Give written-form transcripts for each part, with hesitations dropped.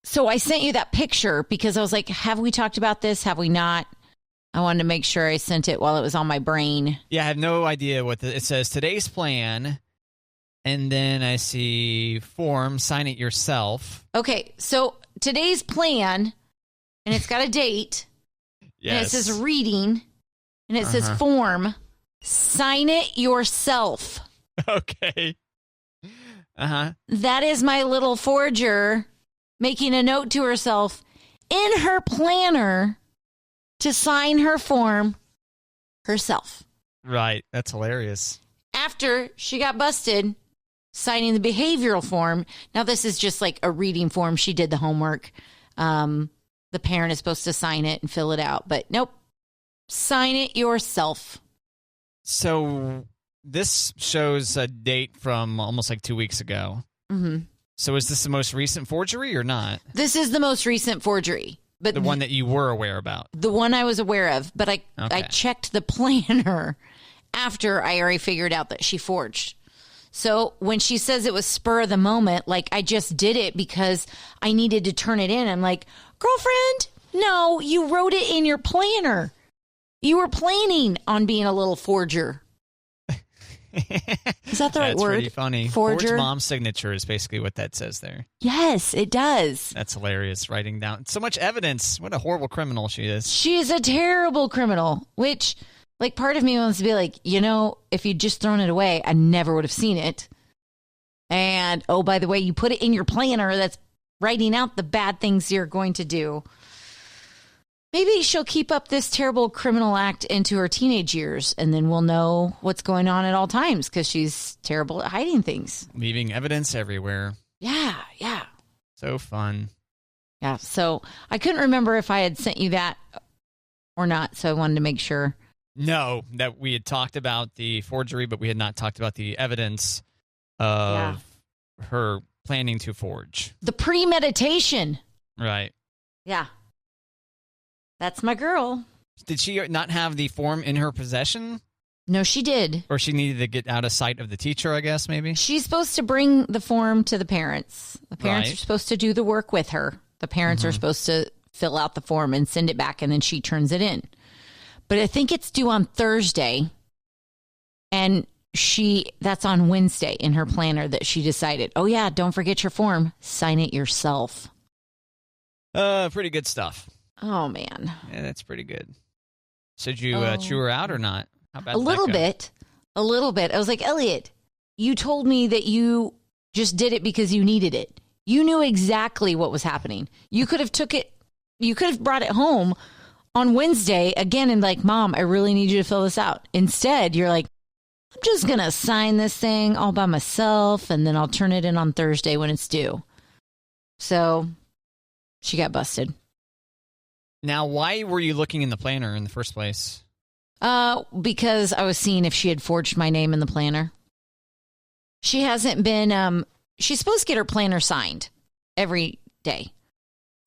So I sent you that picture because I was like, have we talked about this? Have we not? I wanted to make sure I sent it while it was on my brain. Yeah, I have no idea what it says. Today's plan, and then I see form, sign it yourself. Okay, so today's plan, and it's got a date, Yes. and it says reading, and it says form, sign it yourself. Okay. That is my little forger making a note to herself in her planner to sign her form herself. Right. That's hilarious. After she got busted signing the behavioral form. Now, this is just like a reading form. She did the homework. The parent is supposed to sign it and fill it out. But nope. Sign it yourself. So this shows a date from almost like 2 weeks ago. Mm-hmm. So is this the most recent forgery or not? This is the most recent forgery. But the one that you were aware about? The one I was aware of. But I checked the planner after I already figured out that she forged. So when she says it was spur of the moment, like I just did it because I needed to turn it in. I'm like, girlfriend, no, you wrote it in your planner. You were planning on being a little forger. Is that the right word? That's pretty funny. Forger? Forge mom's signature is basically what that says there. Yes, it does. That's hilarious, writing down so much evidence. What a horrible criminal she is. She's a terrible criminal, which, like, part of me wants to be like, you know, if you'd just thrown it away, I never would have seen it. And, oh, by the way, you put it in your planner that's writing out the bad things you're going to do. Maybe she'll keep up this terrible criminal act into her teenage years, and then we'll know what's going on at all times because she's terrible at hiding things. Leaving evidence everywhere. Yeah. So fun. Yeah, so I couldn't remember if I had sent you that or not, so I wanted to make sure. No, that we had talked about the forgery, but we had not talked about the evidence of her planning to forge. The premeditation. Right. Yeah. That's my girl. Did she not have the form in her possession? No, she did. Or she needed to get out of sight of the teacher, I guess, maybe? She's supposed to bring the form to the parents. The parents Right. are supposed to do the work with her. The parents are supposed to fill out the form and send it back, and then she turns it in. But I think it's due on Thursday, and that's on Wednesday in her planner that she decided, oh, yeah, don't forget your form. Sign it yourself. Pretty good stuff. Oh, man. Yeah, that's pretty good. So did you chew her out or not? How bad A did that little go? bit. A little bit. I was like, Elliot, you told me that you just did it because you needed it. You knew exactly what was happening. You could have brought it home on Wednesday again and like, Mom, I really need you to fill this out. Instead, you're like, I'm just going to sign this thing all by myself, and then I'll turn it in on Thursday when it's due. So she got busted. Now, why were you looking in the planner in the first place? Because I was seeing if she had forged my name in the planner. She hasn't been, she's supposed to get her planner signed every day.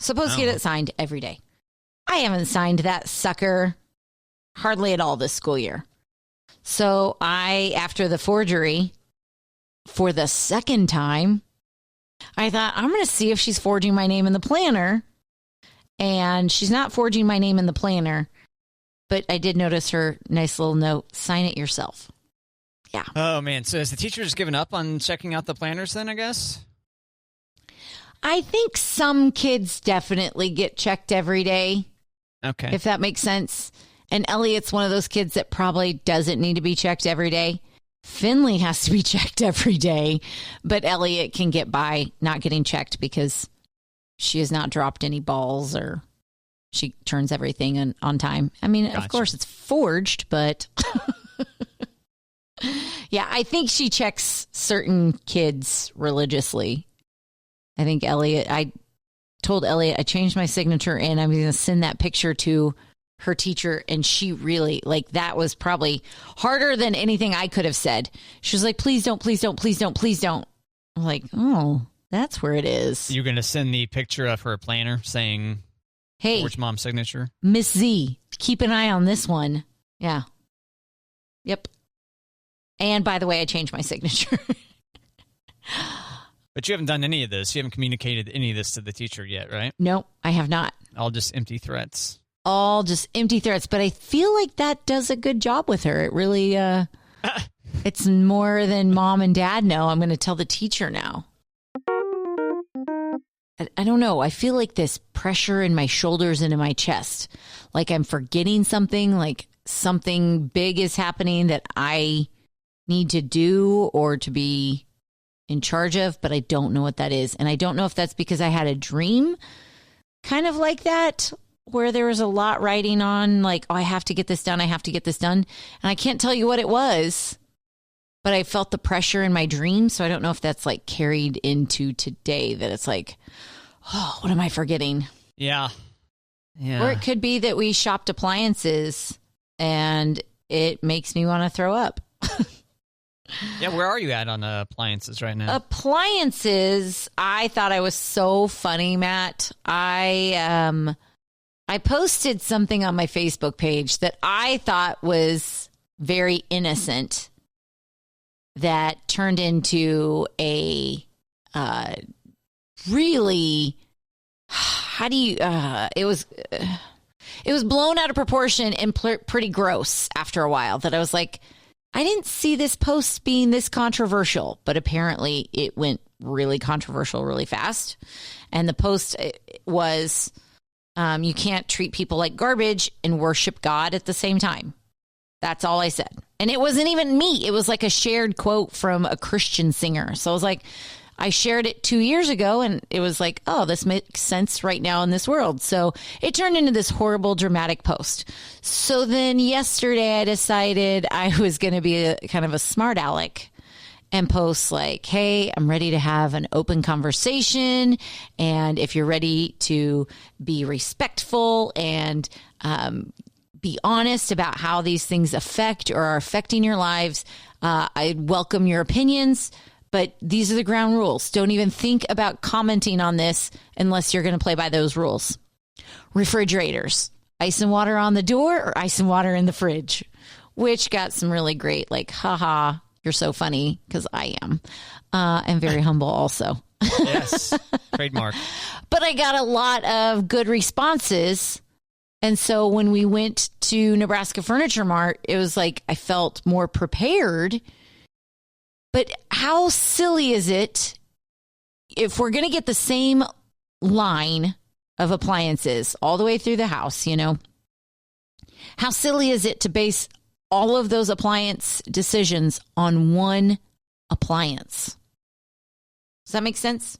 Supposed to get it signed every day. I haven't signed that sucker hardly at all this school year. So after the forgery, for the second time, I thought, I'm going to see if she's forging my name in the planner. And she's not forging my name in the planner, but I did notice her nice little note, sign it yourself. Yeah. Oh, man. So has the teacher just given up on checking out the planners then, I guess? I think some kids definitely get checked every day. Okay. If that makes sense. And Elliot's one of those kids that probably doesn't need to be checked every day. Finley has to be checked every day, but Elliot can get by not getting checked because she has not dropped any balls or she turns everything on time. I mean, Of course, it's forged, but yeah, I think she checks certain kids religiously. I think I told Elliot I changed my signature and I'm going to send that picture to her teacher. And she really, that was probably harder than anything I could have said. She was like, please don't, please don't, please don't, please don't. I'm like, oh. That's where it is. You're going to send the picture of her planner saying, hey, forge mom's signature? Miss Z, keep an eye on this one. Yeah. Yep. And by the way, I changed my signature. But you haven't done any of this. You haven't communicated any of this to the teacher yet, right? No, I have not. All just empty threats. All just empty threats. But I feel like that does a good job with her. It really, it's more than mom and dad know. I'm going to tell the teacher now. I don't know. I feel like this pressure in my shoulders and in my chest. Like I'm forgetting something, like something big is happening that I need to do or to be in charge of, but I don't know what that is. And I don't know if that's because I had a dream kind of like that, where there was a lot riding on, like, oh, I have to get this done. I have to get this done. And I can't tell you what it was, but I felt the pressure in my dream. So I don't know if that's like carried into today, that it's like, oh, what am I forgetting? Yeah. Yeah. Or it could be that we shopped appliances and it makes me want to throw up. Yeah, where are you at on appliances right now? Appliances, I thought I was so funny, Matt. I posted something on my Facebook page that I thought was very innocent that turned into a really, how do you, it was blown out of proportion and pretty gross after a while, that I was like, I didn't see this post being this controversial, but apparently it went really controversial really fast. And the post was, you can't treat people like garbage and worship God at the same time. That's all I said. And it wasn't even me. It was like a shared quote from a Christian singer. So I was like, I shared it 2 years ago and it was like, oh, this makes sense right now in this world. So it turned into this horrible, dramatic post. So then yesterday I decided I was going to be a kind of a smart aleck and post like, hey, I'm ready to have an open conversation. And if you're ready to be respectful and be honest about how these things affect or are affecting your lives, I welcome your opinions. But these are the ground rules. Don't even think about commenting on this unless you're going to play by those rules. Refrigerators, ice and water on the door or ice and water in the fridge, which got some really great, like, haha, you're so funny, because I am. And very humble also. Yes, trademark. But I got a lot of good responses. And so when we went to Nebraska Furniture Mart, it was like I felt more prepared. But how silly is it if we're going to get the same line of appliances all the way through the house, you know? How silly is it to base all of those appliance decisions on one appliance? Does that make sense?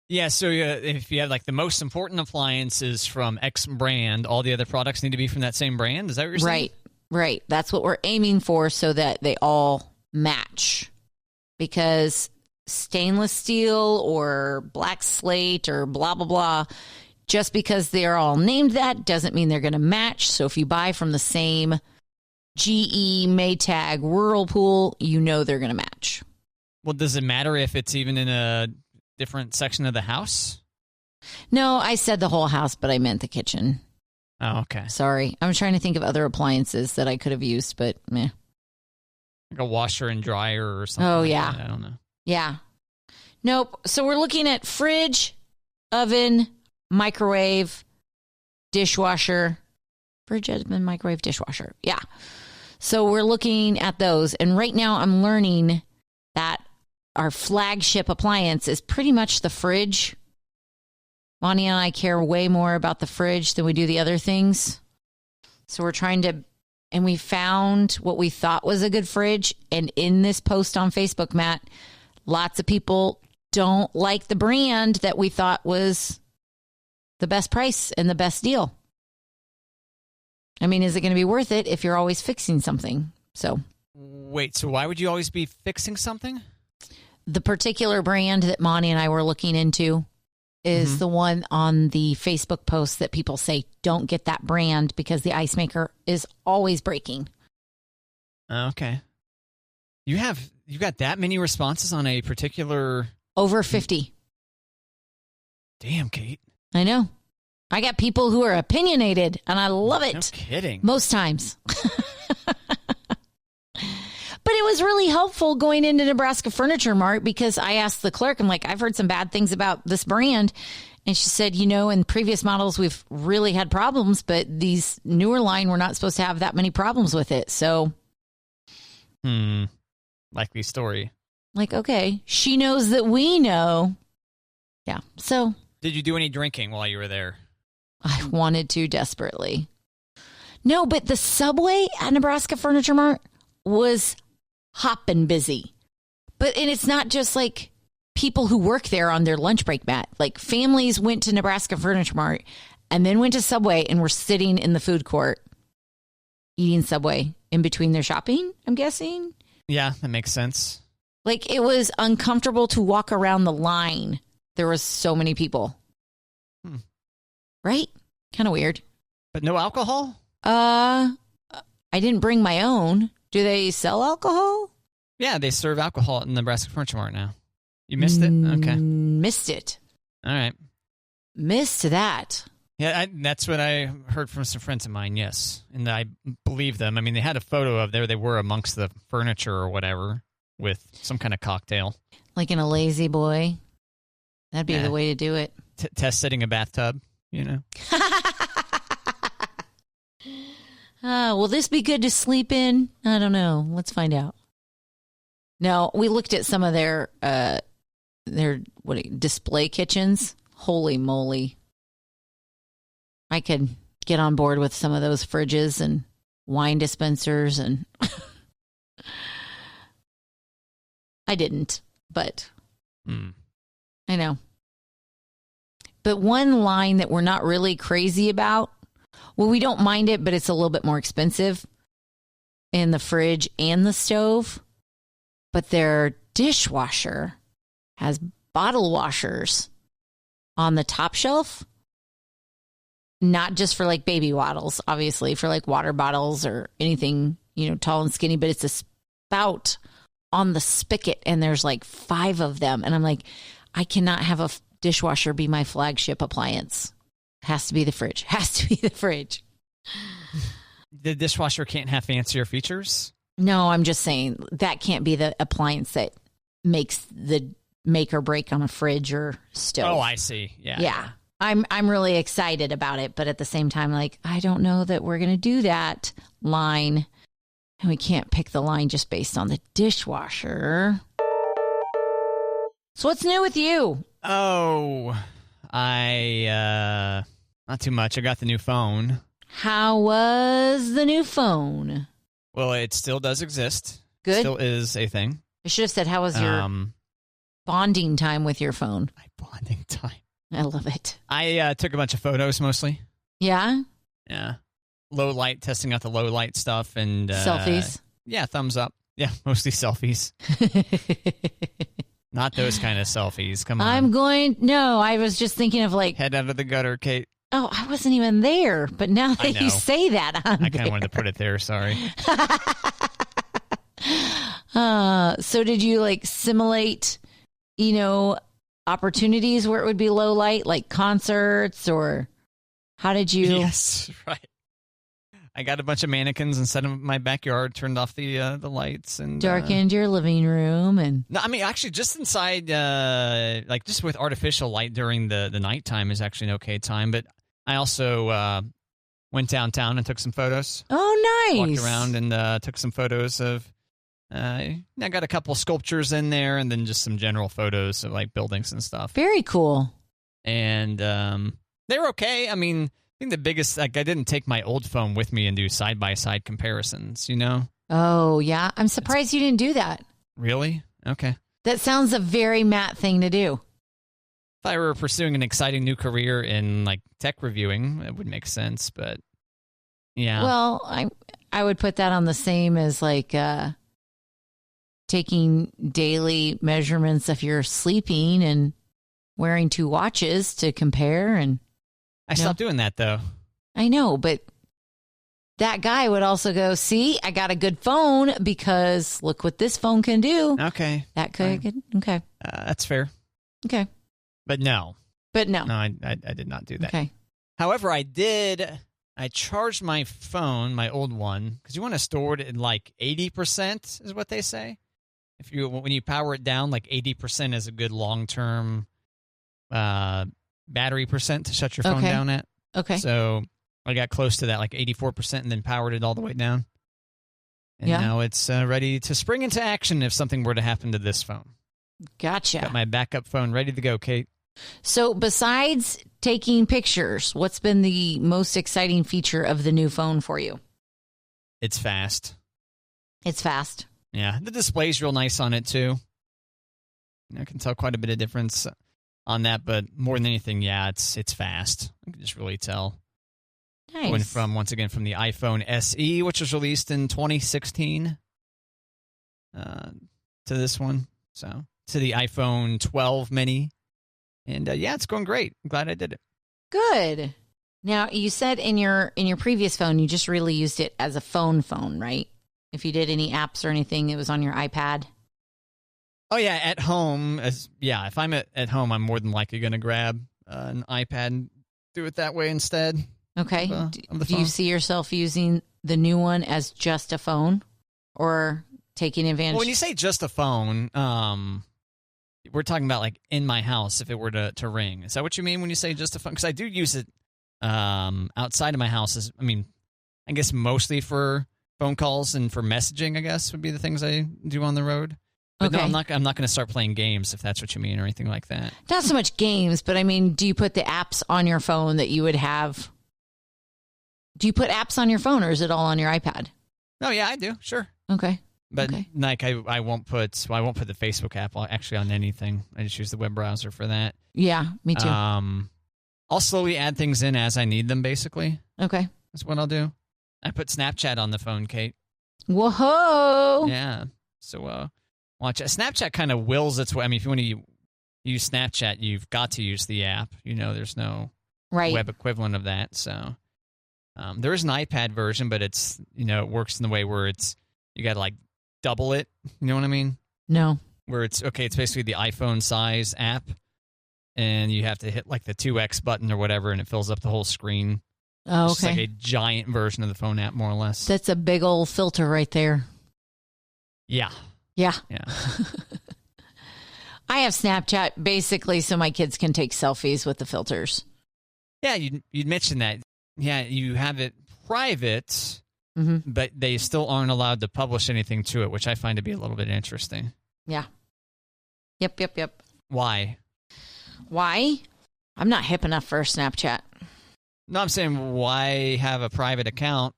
Yeah, so if you have like the most important appliances from X brand, all the other products need to be from that same brand? Is that what you're saying? Right. That's what we're aiming for, so that they all match, because stainless steel or black slate or blah, blah, blah, just because they're all named that doesn't mean they're going to match. So if you buy from the same GE, Maytag, Whirlpool, you know they're going to match. Well, does it matter if it's even in a different section of the house? No, I said the whole house, but I meant the kitchen. Oh, okay. Sorry. I'm trying to think of other appliances that I could have used, but meh. Like a washer and dryer or something. Oh, like yeah. that. I don't know. Yeah. Nope. So we're looking at fridge, oven, microwave, dishwasher. Fridge, oven, microwave, dishwasher. Yeah. So we're looking at those. And right now I'm learning that our flagship appliance is pretty much the fridge. Bonnie and I care way more about the fridge than we do the other things. So we're trying to, and we found what we thought was a good fridge. And in this post on Facebook, Matt, lots of people don't like the brand that we thought was the best price and the best deal. I mean, is it going to be worth it if you're always fixing something? So, wait, so why would you always be fixing something? The particular brand that Monty and I were looking into is the one on the Facebook post that people say, don't get that brand because the ice maker is always breaking. Okay. You got that many responses on a particular... Over 50. Damn, Kate. I know. I got people who are opinionated, and I love it. No kidding. Most times. But it was really helpful going into Nebraska Furniture Mart because I asked the clerk, I'm like, I've heard some bad things about this brand. And she said, in previous models, we've really had problems, but these newer line, we're not supposed to have that many problems with it. So. Likely story. Like, okay, she knows that we know. Yeah. So. Did you do any drinking while you were there? I wanted to desperately. No, but the subway at Nebraska Furniture Mart was hopping busy. And it's not just like people who work there on their lunch break, Matt. Like families went to Nebraska Furniture Mart and then went to Subway and were sitting in the food court eating Subway in between their shopping, I'm guessing. Yeah, that makes sense. Like it was uncomfortable to walk around the line. There was so many people. Right? Kind of weird. But no alcohol? I didn't bring my own. Do they sell alcohol? Yeah, they serve alcohol at Nebraska Furniture Mart now. You missed it? Okay. Missed it. All right. Missed that. Yeah, that's what I heard from some friends of mine, yes. And I believe them. I mean, they had a photo of there they were amongst the furniture or whatever with some kind of cocktail. Like in a lazy boy. That'd be the way to do it. Test sitting a bathtub, Will this be good to sleep in? I don't know. Let's find out. No, we looked at some of their display kitchens. Holy moly. I could get on board with some of those fridges and wine dispensers and I didn't, but I know. But one line that we're not really crazy about, well, we don't mind it, but it's a little bit more expensive in the fridge and the stove. But their dishwasher has bottle washers on the top shelf. Not just for like baby bottles, obviously, for like water bottles or anything, tall and skinny, but it's a spout on the spigot and there's like 5 of them. And I'm like, I cannot have a dishwasher be my flagship appliance. Has to be the fridge. Has to be the fridge. The dishwasher can't have fancier features? No, I'm just saying that can't be the appliance that makes the make or break on a fridge or stove. Oh, I see. Yeah. I'm really excited about it, but at the same time, like, I don't know that we're going to do that line. And we can't pick the line just based on the dishwasher. So what's new with you? Oh, not too much. I got the new phone. How was the new phone? Well, it still does exist. Good. Still is a thing. I should have said, how was your bonding time with your phone? My bonding time. I love it. I took a bunch of photos mostly. Yeah? Yeah. Low light, testing out the low light stuff. And selfies? Yeah, thumbs up. Yeah, mostly selfies. Not those kind of selfies. Come on. No, I was just thinking of like. Head out of the gutter, Kate. Oh, I wasn't even there. But now that you say that, I kind of wanted to put it there. Sorry. So did you like simulate, opportunities where it would be low light, like concerts, or how did you? Yes, right. I got a bunch of mannequins and set them in my backyard, turned off the lights, and darkened your living room. And no, I mean actually just inside, like just with artificial light during the nighttime is actually an okay time. But I also went downtown and took some photos. Oh, nice! Walked around and took some photos of. I got a couple sculptures in there, and then just some general photos of like buildings and stuff. Very cool. And they're okay. I mean, I think the biggest, like, I didn't take my old phone with me and do side by side comparisons. Oh yeah, I'm surprised you didn't do that. Really? Okay. That sounds a very Matt thing to do. If I were pursuing an exciting new career in like tech reviewing, it would make sense. But yeah. Well, I would put that on the same as like. Taking daily measurements if you're sleeping and wearing 2 watches to compare. And I stopped doing that though. I know, but that guy would also go, see, I got a good phone because look what this phone can do. Okay. That could. Okay. That's fair. Okay. But no. No, I did not do that. Okay. However, I did I charged my phone, my old one, because you want to store it in like 80% is what they say. When you power it down, like 80% is a good long-term battery percent to shut your phone down at. Okay. So I got close to that, like 84%, and then powered it all the way down. And now it's ready to spring into action if something were to happen to this phone. Gotcha. Got my backup phone ready to go, Kate. So besides taking pictures, what's been the most exciting feature of the new phone for you? It's fast. It's fast. Yeah. The display's real nice on it, too. I can tell quite a bit of difference on that, but more than anything, it's fast. I can just really tell. Nice. Went from the iPhone SE, which was released in 2016, to this one. So to the iPhone 12 mini. And it's going great. I'm glad I did it. Good. Now, you said in your previous phone, you just really used it as a phone, right? If you did any apps or anything, it was on your iPad. Oh, yeah. At home, if I'm at home, I'm more than likely going to grab an iPad and do it that way instead. Okay. Of the do you see yourself using the new one as just a phone or taking advantage? Well, when you say just a phone, we're talking about like in my house if it were to ring. Is that what you mean when you say just a phone? Because I do use it outside of my house. I guess mostly for phone calls and for messaging, I guess, would be the things I do on the road. But no, I'm not going to start playing games if that's what you mean or anything like that. Not so much games, but I mean, do you put the apps on your phone that you would have? Do you put apps on your phone or is it all on your iPad? Oh, yeah, I do. Sure. Okay. But like I won't put the Facebook app actually on anything. I just use the web browser for that. Yeah, me too. I'll slowly add things in as I need them, basically. Okay. That's what I'll do. I put Snapchat on the phone, Kate. Whoa. Yeah. So watch it. Snapchat kind of wills its way. I mean, if you want to use Snapchat, you've got to use the app. There's no web equivalent of that. So there is an iPad version, but it's it works in the way where you got to like double it. You know what I mean? No. Where it's basically the iPhone size app, and you have to hit like the 2x button or whatever, and it fills up the whole screen. Oh, okay. It's like a giant version of the phone app, more or less. That's a big old filter right there. Yeah. Yeah. Yeah. I have Snapchat basically so my kids can take selfies with the filters. Yeah, you'd mentioned that. Yeah, you have it private, but they still aren't allowed to publish anything to it, which I find to be a little bit interesting. Yeah. Yep. Why? I'm not hip enough for Snapchat. No, I'm saying why have a private account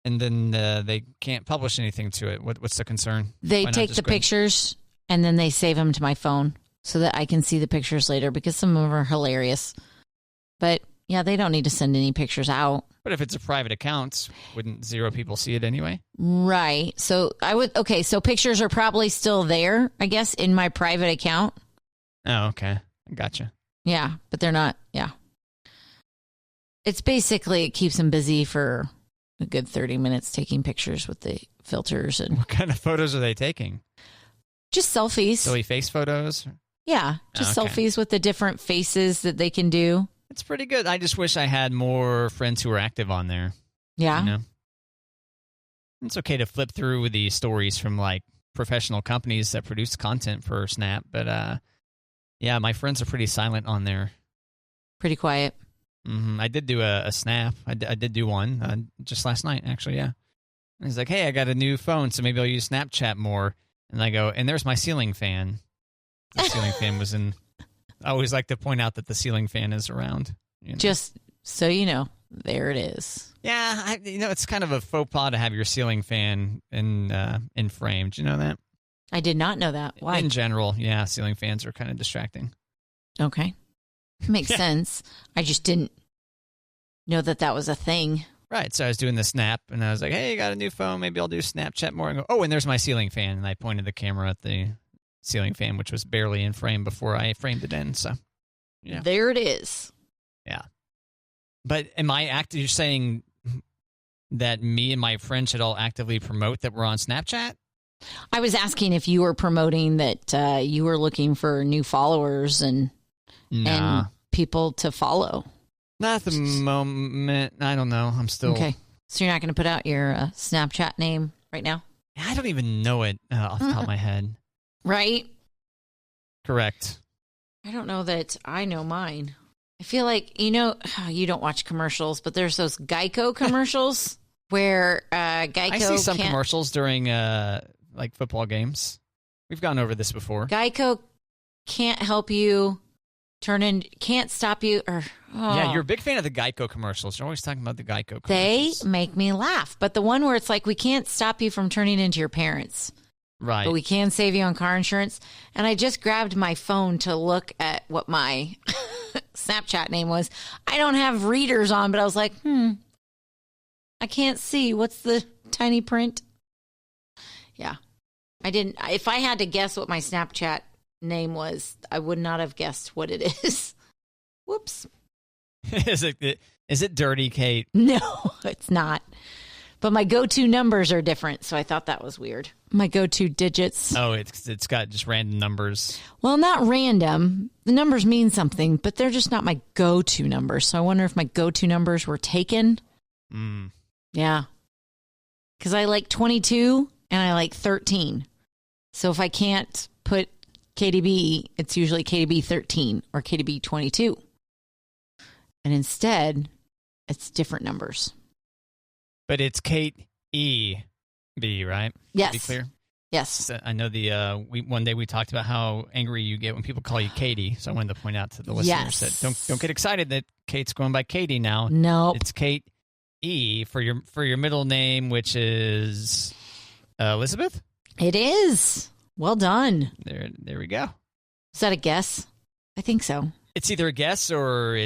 and then they can't publish anything to it? What's the concern? They take the pictures and then they save them to my phone so that I can see the pictures later because some of them are hilarious. But yeah, they don't need to send any pictures out. But if it's a private account, wouldn't 0 people see it anyway? Right. So so pictures are probably still there, I guess, in my private account. Oh, okay. Gotcha. Yeah, but they're not. Yeah. It's basically, it keeps them busy for a good 30 minutes taking pictures with the filters. And what kind of photos are they taking? Just selfies. Silly face photos? Yeah, just selfies with the different faces that they can do. It's pretty good. I just wish I had more friends who were active on there. Yeah. It's okay to flip through the stories from like professional companies that produce content for Snap, but yeah, my friends are pretty silent on there. Pretty quiet. I did do a snap. I did do one just last night, actually, yeah. And he's like, hey, I got a new phone, so maybe I'll use Snapchat more. And I go, and there's my ceiling fan. The ceiling fan was in... I always like to point out that the ceiling fan is around. Just so you know, there it is. Yeah, it's kind of a faux pas to have your ceiling fan in frame. Do you know that? I did not know that. Why? In general, yeah, ceiling fans are kind of distracting. Okay. Makes sense. I just didn't know that was a thing. Right. So I was doing the snap, and I was like, hey, I got a new phone. Maybe I'll do Snapchat more. And go, oh, and there's my ceiling fan. And I pointed the camera at the ceiling fan, which was barely in frame before I framed it in. So, yeah. There it is. Yeah. But you're saying that me and my friends should all actively promote that we're on Snapchat? I was asking if you were promoting that you were looking for new followers and people to follow. Not at the moment. I don't know. I'm still... Okay. So you're not going to put out your Snapchat name right now? I don't even know it off the top of my head. Right? Correct. I don't know that I know mine. I feel like, you don't watch commercials, but there's those Geico commercials where Geico I see some commercials during like football games. We've gone over this before. Geico can't help you can't stop you. Yeah, you're a big fan of the Geico commercials. You're always talking about the Geico They commercials. make me laugh. But the one where it's like, we can't stop you from turning into your parents. Right. But we can save you on car insurance. And I just grabbed my phone to look at what my Snapchat name was. I don't have readers on, but I was like, I can't see. What's the tiny print? Yeah. I didn't. If I had to guess what my Snapchat name was, I would not have guessed what it is. Whoops. Is it dirty, Kate? No, it's not. But my go-to numbers are different, so I thought that was weird. My go-to digits. Oh, it's got just random numbers. Well, not random. The numbers mean something, but they're just not my go-to numbers. So I wonder if my go-to numbers were taken. Yeah. Because I like 22 and I like 13. So if I can't put KDB, it's usually KDB 13 or KDB 22. And instead, it's different numbers. But it's Kate E.B., right? Yes. To be clear? Yes. So I know one day we talked about how angry you get when people call you Katie. So I wanted to point out to the listeners that don't get excited that Kate's going by Katie now. Nope. It's Kate E. for your middle name, which is Elizabeth. It is. Well done. There we go. Is that a guess? I think so. It's either a guess or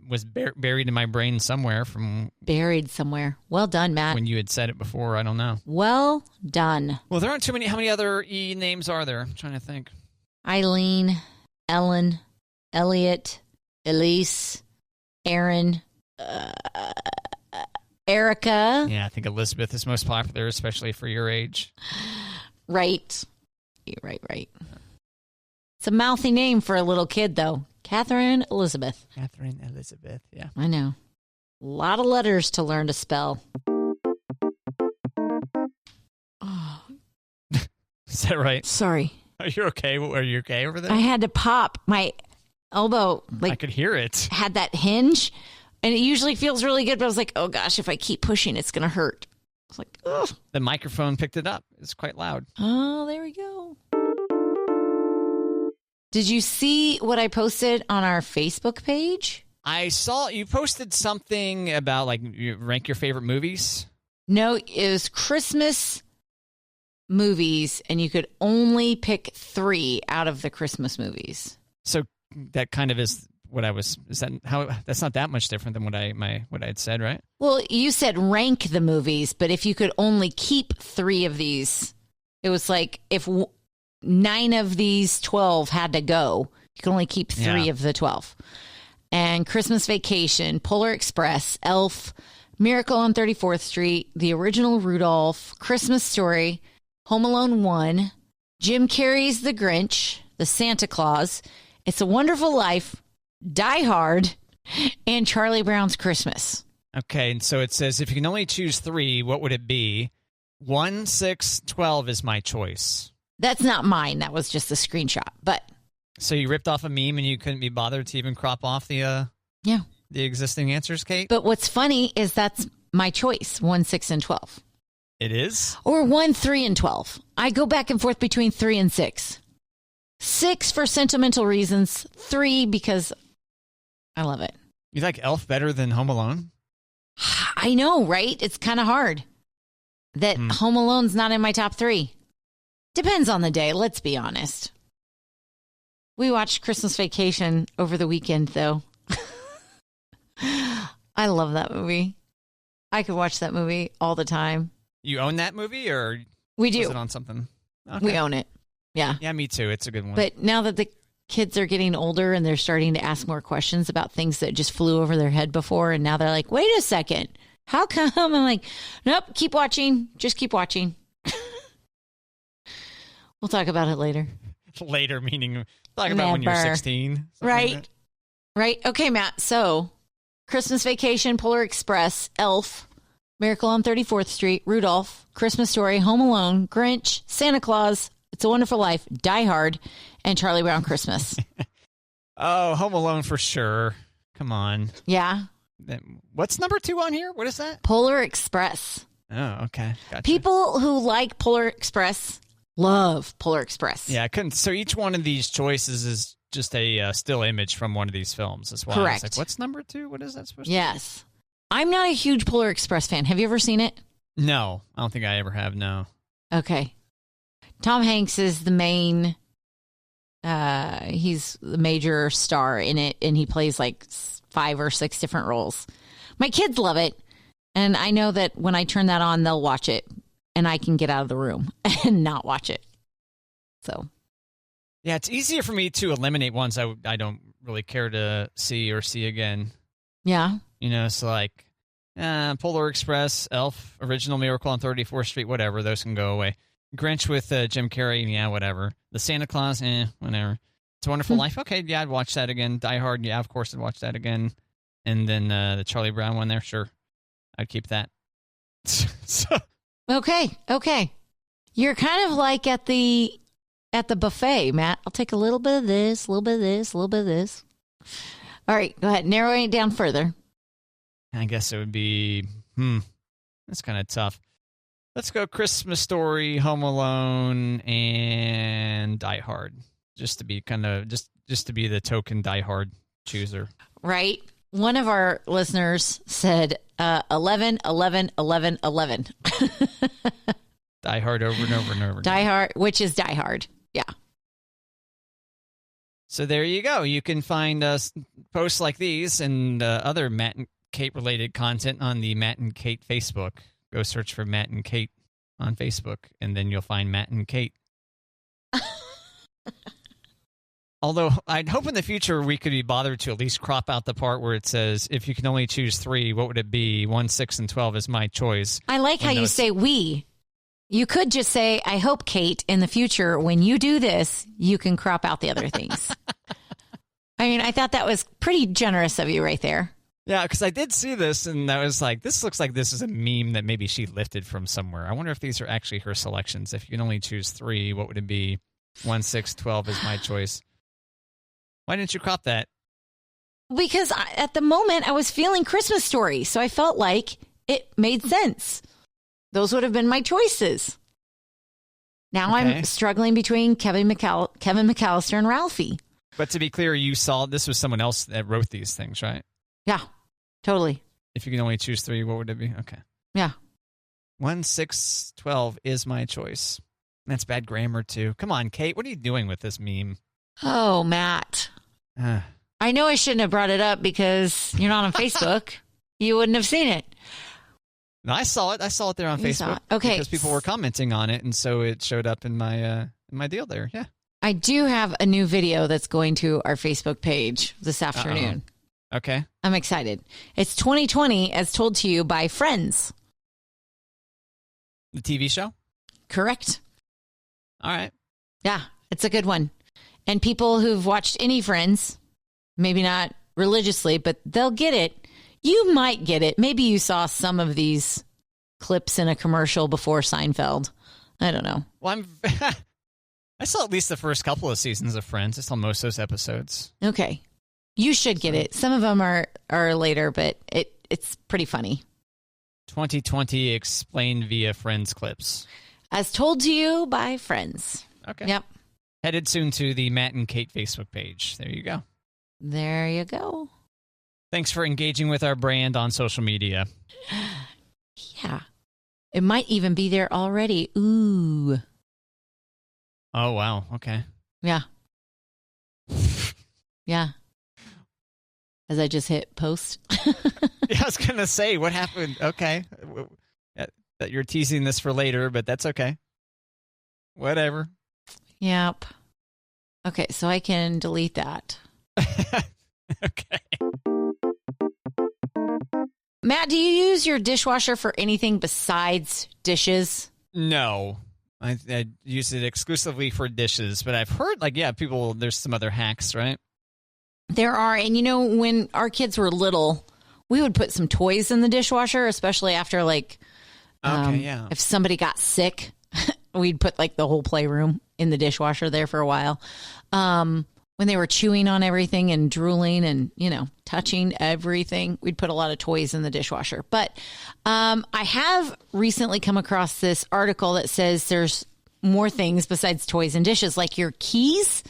was buried in my brain somewhere from... Buried somewhere. Well done, Matt. When you had said it before, I don't know. Well done. Well, there aren't too many. How many other E names are there? I'm trying to think. Eileen, Ellen, Elliot, Elise, Aaron, Erica. Yeah, I think Elizabeth is most popular, especially for your age. Right. Right. It's a mouthy name for a little kid, though. Catherine Elizabeth. Catherine Elizabeth, yeah. I know. A lot of letters to learn to spell. Oh. Is that right? Sorry. Are you okay? Are you okay over there? I had to pop my elbow. I could hear it. Had that hinge, and it usually feels really good, but I was like, oh gosh, if I keep pushing, it's going to hurt. I was like, ugh. The microphone picked it up. It's quite loud. Oh, there we go. Did you see what I posted on our Facebook page? I saw you posted something about you rank your favorite movies. No, it was Christmas movies, and you could only pick 3 out of the Christmas movies. So that kind of is what I was. Is that how? That's not that much different than what I had said, right? Well, you said rank the movies, but if you could only keep 3 of these, it was like if 9 of these 12 had to go, you can only keep 3 of the 12. And Christmas Vacation, Polar Express, Elf, Miracle on 34th Street, The Original Rudolph, Christmas Story, Home Alone 1, Jim Carrey's The Grinch, The Santa Claus, It's a Wonderful Life, Die Hard, and Charlie Brown's Christmas. Okay, and so it says if you can only choose 3, what would it be? 1, 6, 12 is my choice. That's not mine. That was just a screenshot. But so you ripped off a meme and you couldn't be bothered to even crop off the existing answers, Kate? But what's funny is that's my choice, 1, 6, and 12. It is? Or 1, 3, and 12. I go back and forth between 3 and 6. 6 for sentimental reasons. 3 because I love it. You like Elf better than Home Alone? I know, right? It's kind of hard that Home Alone's not in my top 3. Depends on the day, let's be honest. We watched Christmas Vacation over the weekend, though. I love that movie. I could watch that movie all the time. You own that movie, or we do? Was it on something? Okay. We own it. Yeah. Yeah, me too. It's a good one. But now that the kids are getting older and they're starting to ask more questions about things that just flew over their head before, and now they're like, wait a second. How come? I'm like, nope, keep watching. Just keep watching. We'll talk about it later. Later, meaning talk about when you're 16. Right. Right. Okay, Matt. So Christmas Vacation, Polar Express, Elf, Miracle on 34th Street, Rudolph, Christmas Story, Home Alone, Grinch, Santa Claus, It's a Wonderful Life, Die Hard, and Charlie Brown Christmas. Oh, Home Alone for sure. Come on. Yeah. What's number 2 on here? What is that? Polar Express. Oh, okay. Gotcha. People who like Polar Express love Polar Express. Yeah, I couldn't. So each one of these choices is just a still image from one of these films. That's why Correct. I was like, what's number 2? What is that supposed to be? Yes. I'm not a huge Polar Express fan. Have you ever seen it? No, I don't think I ever have, no. Okay. Tom Hanks is the main, he's the major star in it, and he plays like 5 or 6 different roles. My kids love it, and I know that when I turn that on, they'll watch it, and I can get out of the room and not watch it. So. Yeah, it's easier for me to eliminate ones I don't really care to see or see again. Yeah. You know, so like Polar Express, Elf, Original Miracle on 34th Street, whatever. Those can go away. Grinch with Jim Carrey, yeah, whatever. The Santa Claus, whatever. It's a Wonderful Life. Okay, yeah, I'd watch that again. Die Hard, yeah, of course I'd watch that again. And then the Charlie Brown one there, sure. I'd keep that. Okay. You're kind of like at the buffet, Matt. I'll take a little bit of this, a little bit of this, a little bit of this. All right, go ahead. Narrowing it down further. I guess it would be, that's kind of tough. Let's go Christmas Story, Home Alone, and Die Hard. Just to be just to be the token Die Hard chooser. Right. One of our listeners said 11, 11, 11, 11. Die Hard over and over and over again. Die Hard, which is Die Hard. Yeah. So there you go. You can find posts like these and other Matt and Kate related content on the Matt and Kate Facebook. Go search for Matt and Kate on Facebook, and then you'll find Matt and Kate. Although I'd hope in the future we could be bothered to at least crop out the part where it says, if you can only choose 3, what would it be? 1, 6, and 12 is my choice. I like how you say we. You could just say, I hope, Kate, in the future, when you do this, you can crop out the other things. I mean, I thought that was pretty generous of you right there. Yeah, because I did see this, and I was like, this looks like this is a meme that maybe she lifted from somewhere. I wonder if these are actually her selections. If you can only choose 3, what would it be? 1, 6, 12 is my choice. Why didn't you crop that? Because at the moment, I was feeling Christmas Story, so I felt like it made sense. Those would have been my choices. Now okay. I'm struggling between Kevin McAllister and Ralphie. But to be clear, you saw this was someone else that wrote these things, right? Yeah, totally. If you can only choose 3, what would it be? Okay. Yeah. 1, 6, 12 is my choice. That's bad grammar, too. Come on, Kate. What are you doing with this meme? Oh, Matt. I know I shouldn't have brought it up because you're not on Facebook. You wouldn't have seen it. No, I saw it. I saw it there on Facebook. Okay. Because people were commenting on it, and so it showed up in my deal there. Yeah. I do have a new video that's going to our Facebook page this afternoon. Okay. I'm excited. It's 2020 as told to you by Friends. The TV show? Correct. All right. Yeah, it's a good one. And people who've watched any Friends, maybe not religiously, but they'll get it. You might get it. Maybe you saw some of these clips in a commercial before Seinfeld. I don't know. Well, I saw at least the first couple of seasons of Friends. I saw most of those episodes. Okay. You should get it. Some of them are later, but it's pretty funny. 2020 explained via Friends clips. As told to you by Friends. Okay. Yep. Headed soon to the Matt and Kate Facebook page. There you go. There you go. Thanks for engaging with our brand on social media. Yeah. It might even be there already. Ooh. Oh, wow. Okay. Yeah. Yeah. As I just hit post. Yeah, I was going to say, what happened? Okay. That you're teasing this for later, but that's okay. Whatever. Yep. Okay, so I can delete that. Okay. Matt, do you use your dishwasher for anything besides dishes? No. I use it exclusively for dishes, but I've heard, there's some other hacks, right? There are. And, when our kids were little, We would put some toys in the dishwasher, especially after if somebody got sick, we'd put like the whole playroom in the dishwasher there for a while. When they were chewing on everything and drooling and, touching everything, we'd put a lot of toys in the dishwasher. But I have recently come across this article that says there's more things besides toys and dishes, like your keys.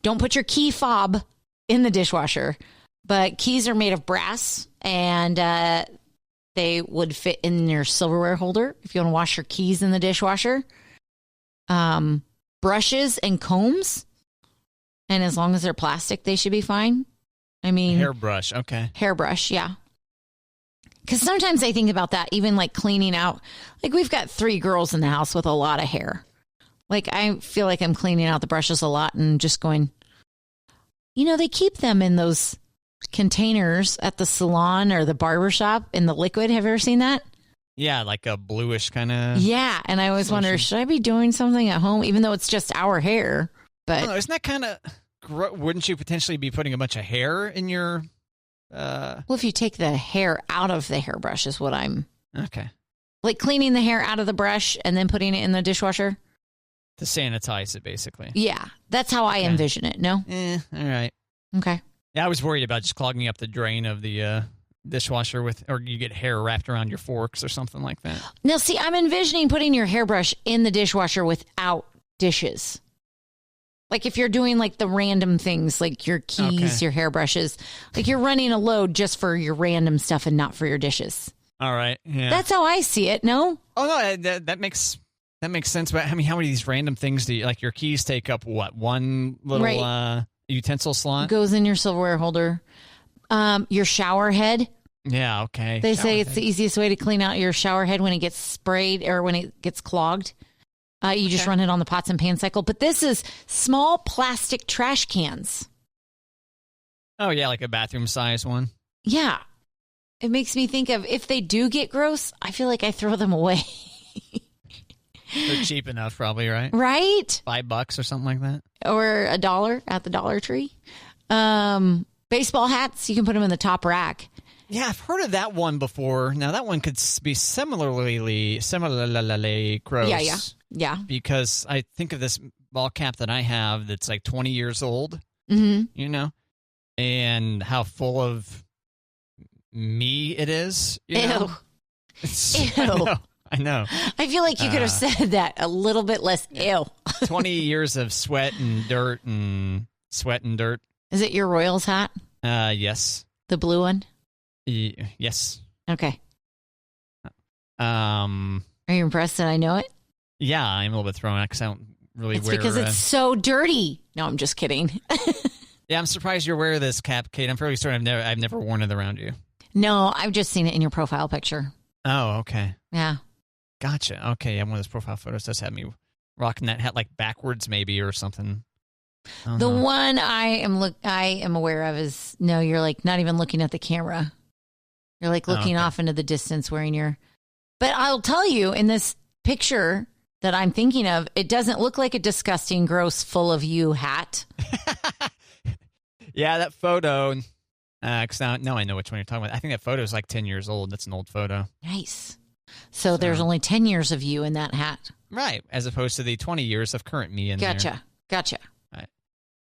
Don't put your key fob in the dishwasher, but keys are made of brass and they would fit in your silverware holder if you want to wash your keys in the dishwasher. Brushes and combs, and as long as they're plastic, they should be fine. I mean, hairbrush, okay. Hairbrush, yeah. Because sometimes I think about that, even like cleaning out. Like we've got 3 girls in the house with a lot of hair. Like I feel like I'm cleaning out the brushes a lot and just going, they keep them in those containers at the salon or the barber shop in the liquid. Have you ever seen that? Yeah, like a bluish kind of. Yeah, and I always wonder, should I be doing something at home, even though it's just our hair? But I don't know, isn't that kind of? Wouldn't you potentially be putting a bunch of hair in your? Well, if you take the hair out of the hairbrush, is what I'm. Okay. Like cleaning the hair out of the brush and then putting it in the dishwasher. To sanitize it, basically. Yeah, that's how I envision it. No. All right. Okay. Yeah, I was worried about just clogging up the drain of the dishwasher or you get hair wrapped around your forks or something like that. Now, see, I'm envisioning putting your hairbrush in the dishwasher without dishes. Like if you're doing like the random things, like your keys, your hairbrushes, like you're running a load just for your random stuff and not for your dishes. All right. Yeah. That's how I see it. No. Oh no, that makes sense. But I mean, how many of these random things do you like? Your keys take up what? One little utensil slot goes in your silverware holder. Your shower head. Yeah. Okay. They say it's the easiest way to clean out your shower head when it gets sprayed or when it gets clogged. You just run it on the pots and pan cycle. But this is small plastic trash cans. Oh, yeah, like a bathroom size one. Yeah. It makes me think of if they do get gross, I feel like I throw them away. They're cheap enough, probably, right? Right? $5 or something like that. Or $1 at the Dollar Tree. Baseball hats, you can put them in the top rack. Yeah, I've heard of that one before. Now, that one could be similarly gross. Yeah. Because I think of this ball cap that I have that's like 20 years old, and how full of me it is. Ew. I know. I feel like you could have said that a little bit less. Ew. 20 years of sweat and dirt. Is it your Royals hat? Yes. The blue one? Yes. Okay. Are you impressed that I know it? Yeah, I'm a little bit thrown out because I don't really wear it. It's because it's so dirty. No, I'm just kidding. Yeah, I'm surprised you're aware of this cap, Kate. I'm fairly certain I've never worn it around you. No, I've just seen it in your profile picture. Oh, okay. Yeah. Gotcha. Okay, yeah, one of those profile photos does have me rocking that hat like backwards maybe or something. The one I am aware of is, no, you're like not even looking at the camera. You're like looking off into the distance wearing your... But I'll tell you, in this picture that I'm thinking of, it doesn't look like a disgusting, gross, full of you hat. Yeah, that photo... Because now I know which one you're talking about. I think that photo is like 10 years old. That's an old photo. Nice. So there's only 10 years of you in that hat. Right, as opposed to the 20 years of current me in there. Gotcha. Right.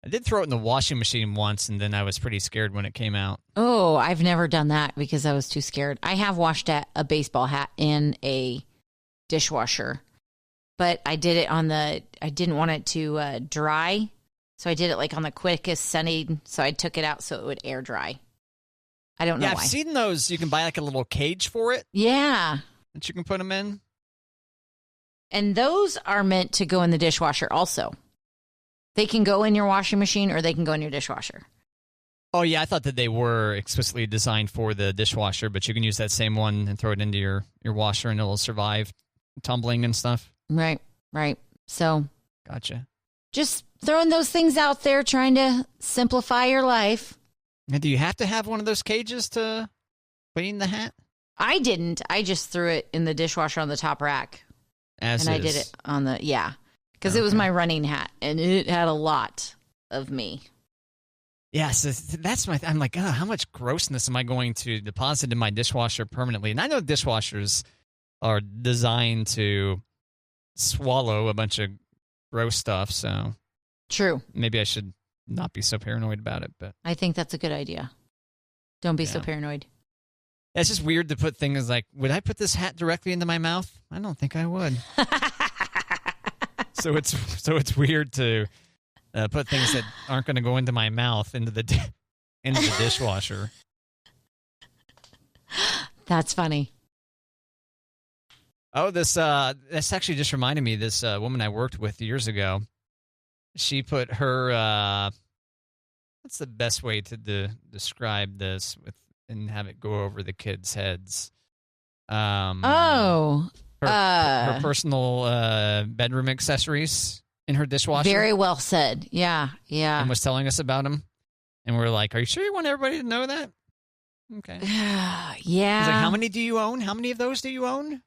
I did throw it in the washing machine once, and then I was pretty scared when it came out. Oh, I've never done that because I was too scared. I have washed a baseball hat in a dishwasher, but I did it I didn't want it to dry, so I did it like on the quickest setting, so I took it out so it would air dry. I don't know why. I've seen those. You can buy like a little cage for it. Yeah. That you can put them in. And those are meant to go in the dishwasher also. They can go in your washing machine or they can go in your dishwasher. Oh, yeah. I thought that they were explicitly designed for the dishwasher, but you can use that same one and throw it into your washer and it'll survive tumbling and stuff. Right. So. Gotcha. Just throwing those things out there, trying to simplify your life. Now, do you have to have one of those cages to clean the hat? I didn't. I just threw it in the dishwasher on the top rack. I did it on because it was my running hat, and it had a lot of me. Yeah, so that's I'm like, how much grossness am I going to deposit in my dishwasher permanently? And I know dishwashers are designed to swallow a bunch of gross stuff, so True. maybe I should not be so paranoid about it. But I think that's a good idea. Don't be so paranoid. It's just weird to put things like, would I put this hat directly into my mouth? I don't think I would. So it's weird to put things that aren't going to go into my mouth into the dishwasher. That's funny. Oh, this actually just reminded me. This woman I worked with years ago. She put her. What's the best way to describe this and have it go over the kids' heads? Her personal bedroom accessories in her dishwasher. Very well said. Yeah. And was telling us about them. And we're like, are you sure you want everybody to know that? Okay. Yeah. He's like, how many do you own? How many of those do you own?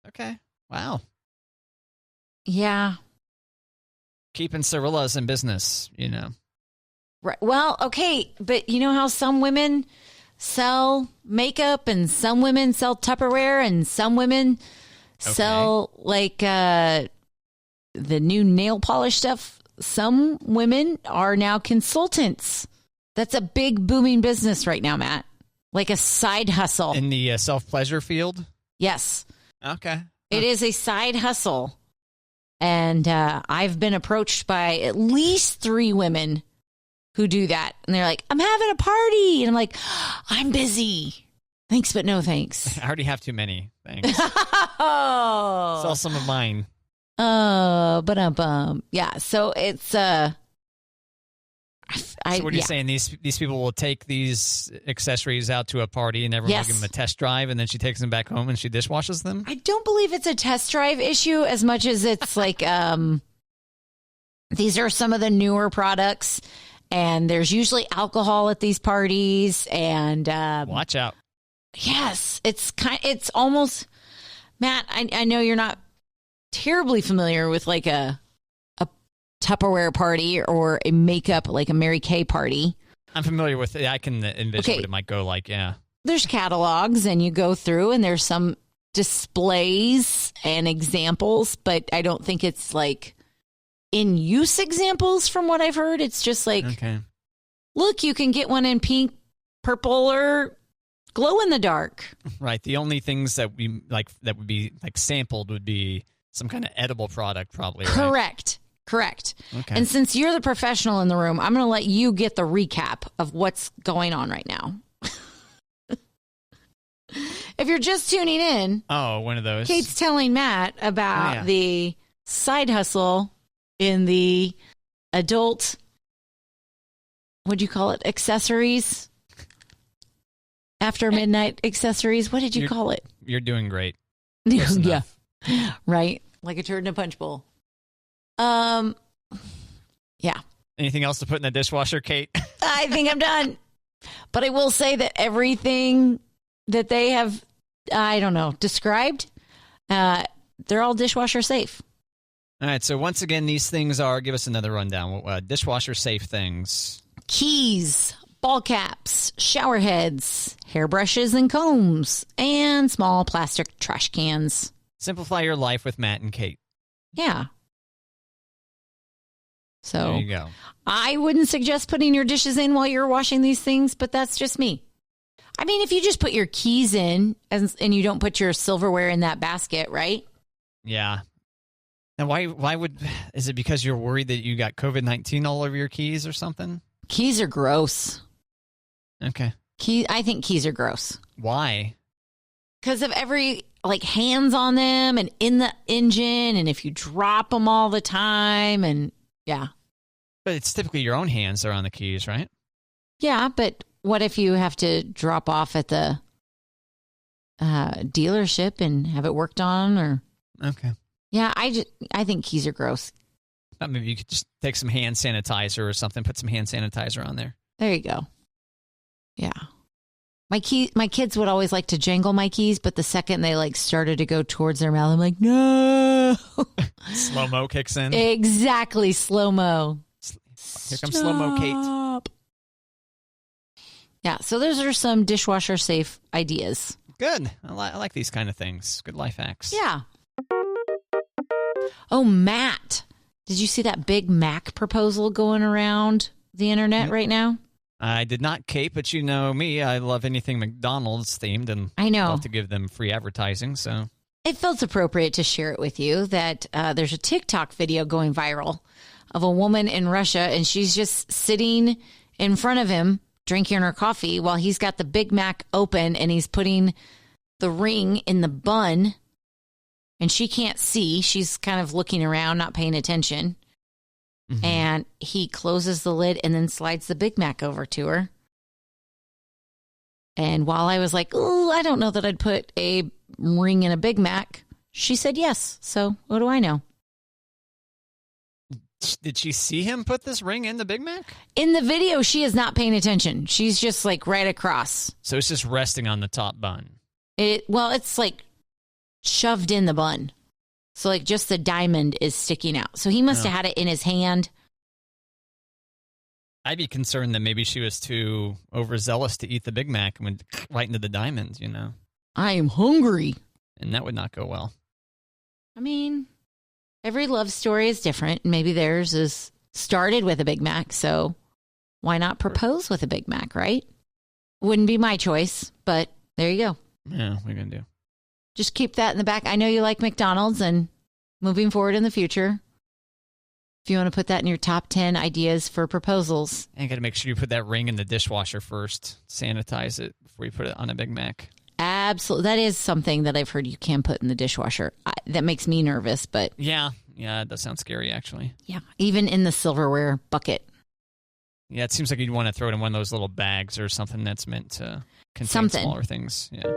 Okay. Wow. Yeah. Keeping Cirillas in business, Right. Well, okay. But you know how some women sell makeup and some women sell Tupperware and some women sell like the new nail polish stuff. Some women are now consultants. That's a big booming business right now, Matt. Like a side hustle. In the self-pleasure field? Yes. Okay. It is a side hustle. And I've been approached by at least 3 women who do that. And they're like, I'm having a party. And I'm like, I'm busy. Thanks, but no thanks. I already have too many. Thanks. Oh. Sell some of mine. Yeah. So it's So what are you saying? These people will take these accessories out to a party and everyone will give them a test drive, and then she takes them back home and she dishwashes them? I don't believe it's a test drive issue as much as it's like these are some of the newer products, and there's usually alcohol at these parties, and watch out. Yes, it's almost, Matt, I know you're not terribly familiar with like a Tupperware party or a makeup, like a Mary Kay party. I'm familiar with it. I can envision what it might go like, yeah. There's catalogs and you go through and there's some displays and examples, but I don't think it's like in use examples from what I've heard. It's just like, look, you can get one in pink, purple, or glow in the dark. Right. The only things that we like that would be like sampled would be some kind of edible product, probably. Right? Correct. Okay. And since you're the professional in the room, I'm going to let you get the recap of what's going on right now. If you're just tuning in. Oh, one of those. Kate's telling Matt about the side hustle in the adult, what'd you call it? Accessories? After midnight accessories. What did you call it? You're doing great. Yeah. Right. Like a turd in a punch bowl. Yeah. Anything else to put in the dishwasher, Kate? I think I'm done. But I will say that everything that they have, I don't know, described, they're all dishwasher safe. All right. So once again, these things are, give us another rundown. Dishwasher safe things. Keys, ball caps, shower heads, hairbrushes and combs, and small plastic trash cans. Simplify your life with Matt and Kate. Yeah. So there you go. I wouldn't suggest putting your dishes in while you're washing these things, but that's just me. I mean, if you just put your keys in and you don't put your silverware in that basket, right? Yeah. And is it because you're worried that you got COVID-19 all over your keys or something? Keys are gross. Okay. I think keys are gross. Why? Because of every hands on them and in the engine, and if you drop them all the time, and yeah. But it's typically your own hands that are on the keys, right? Yeah, but what if you have to drop off at the dealership and have it worked on? Or okay. Yeah, I think keys are gross. Maybe you could just take some hand sanitizer or something, put some hand sanitizer on there. There you go. Yeah. My kids would always like to jangle my keys, but the second they started to go towards their mouth, I'm like, no. Slow-mo kicks in. Exactly, slow-mo. Here comes slow-mo, Kate. Yeah, so those are some dishwasher safe ideas. Good. I like these kind of things. Good life hacks. Yeah. Oh, Matt. Did you see that Big Mac proposal going around the internet right now? I did not, Kate, but you know me. I love anything McDonald's themed, and I know. love to give them free advertising. So it felt appropriate to share it with you that there's a TikTok video going viral of a woman in Russia, and she's just sitting in front of him drinking her coffee while he's got the Big Mac open and he's putting the ring in the bun, and she can't see. She's kind of looking around, not paying attention. Mm-hmm. And he closes the lid and then slides the Big Mac over to her. And while I was like, oh, I don't know that I'd put a ring in a Big Mac, she said yes. So what do I know? Did she see him put this ring in the Big Mac? In the video, she is not paying attention. She's just like right across. So it's just resting on the top bun. It's like shoved in the bun. So like just the diamond is sticking out. So he must have had it in his hand. I'd be concerned that maybe she was too overzealous to eat the Big Mac and went right into the diamond, you know. I am hungry. And that would not go well. I mean, every love story is different. Maybe theirs is started with a Big Mac, so why not propose with a Big Mac, right? Wouldn't be my choice, but there you go. Yeah, what are you going to do? Just keep that in the back. I know you like McDonald's, and moving forward in the future, if you want to put that in your top 10 ideas for proposals. And you got to make sure you put that ring in the dishwasher first. Sanitize it before you put it on a Big Mac. Absolutely. That is something that I've heard you can put in the dishwasher. That makes me nervous, but... Yeah, it does sound scary, actually. Yeah, even in the silverware bucket. Yeah, it seems like you'd want to throw it in one of those little bags or something that's meant to contain smaller things. Yeah.